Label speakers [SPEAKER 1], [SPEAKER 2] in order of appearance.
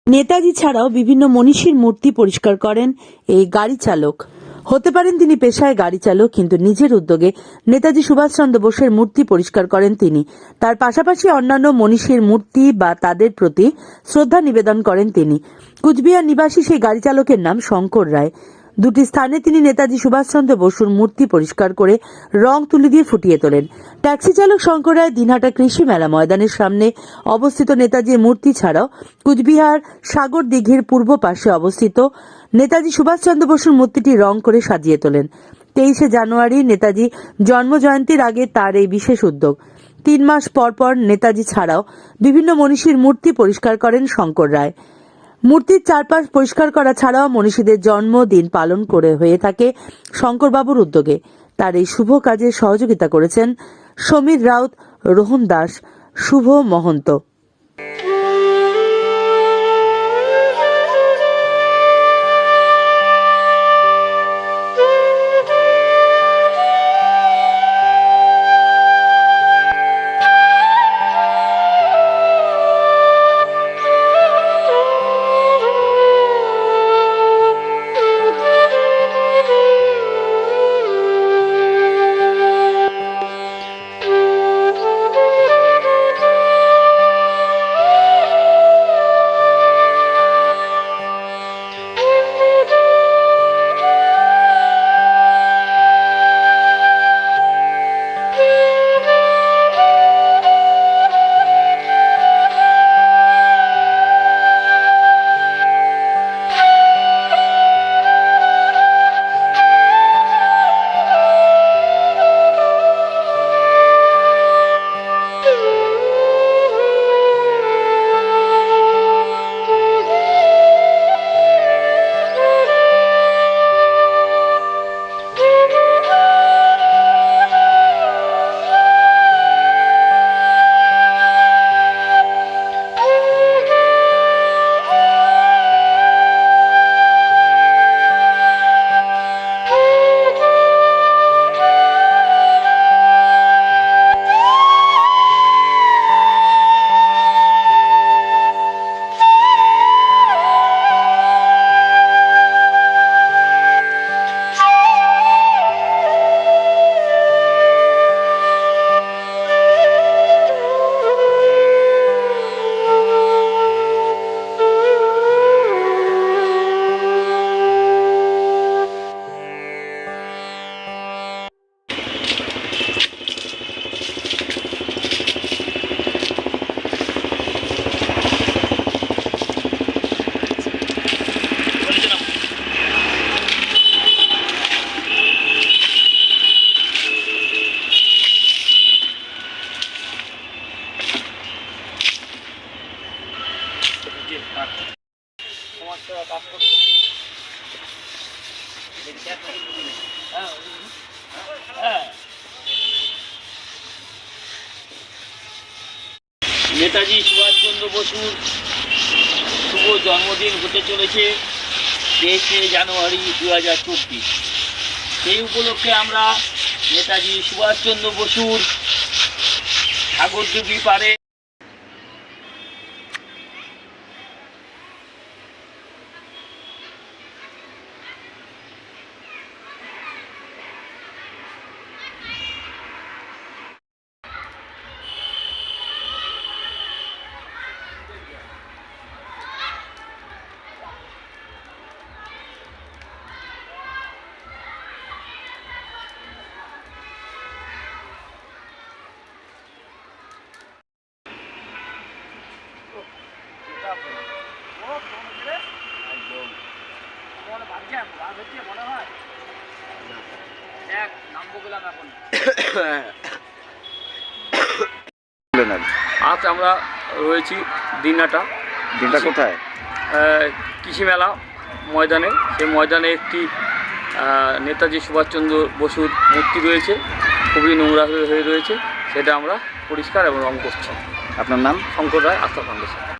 [SPEAKER 1] নেতাজি ছাড়াও বিভিন্ন মনীষীর মূর্তি পরিষ্কার করেন এই গাড়ি চালক। হতে পারেন তিনি পেশায় গাড়ি চালক, কিন্তু নিজের উদ্যোগে নেতাজি সুভাষচন্দ্র বোসের মূর্তি পরিষ্কার করেন তিনি। তার পাশাপাশি অন্যান্য মনীষীর মূর্তি বা তাদের প্রতি শ্রদ্ধা নিবেদন করেন তিনি। কুচবিহার নিবাসী সেই গাড়ি চালকের নাম শঙ্কর রায়। দুটি স্থানে তিনি নেতাজি সুভাষচন্দ্র বসুর মূর্তি পরিষ্কার করে রং তুলি দিয়ে ফুটিয়ে তোলেন। ট্যাক্সি চালক শঙ্কর রায় দিনহাটা কৃষি মেলা ময়দানের সামনে অবস্থিত নেতাজির মূর্তি ছাড়াও কুচবিহার সাগর দিঘির পূর্ব পাশে অবস্থিত নেতাজি সুভাষচন্দ্র বসুর মূর্তিটি রং করে সাজিয়ে তোলেন। 23শে জানুয়ারি নেতাজি জন্মজয়ন্তীর আগে তার এই বিশেষ উদ্যোগ। 3 মাস পর পর নেতাজি ছাড়াও বিভিন্ন মনীষীর মূর্তি পরিষ্কার করেন শঙ্কর রায়। মূর্তির চারপাশ পরিষ্কার করা ছাড়াও মনীষীদের জন্মদিন পালন করে হয়ে থাকে শঙ্করবাবুর উদ্যোগে। তার এই শুভ কাজে সহযোগিতা করেছেন সমীর রাউত, রোহন দাস, শুভ মহন্ত।
[SPEAKER 2] নেতাজি সুভাষচন্দ্র বসুর শুভ জন্মদিন হতে চলেছে 23শে জানুয়ারি 2024। সেই উপলক্ষে আমরা নেতাজি সুভাষচন্দ্র বসুর সাগরদিঘি পাড়ে আজ আমরা রয়েছি দিনহাটা
[SPEAKER 3] কোথায়
[SPEAKER 2] কৃষি মেলা ময়দানে। সেই ময়দানে একটি নেতাজি সুভাষচন্দ্র বসুর মূর্তি রয়েছে, খুবই নোংরা হয়ে রয়েছে। সেটা আমরা পরিষ্কার এবং রং করছি।
[SPEAKER 3] আপনার নাম?
[SPEAKER 2] শঙ্কর রায়, আস্থা ফাউন্ডেশন।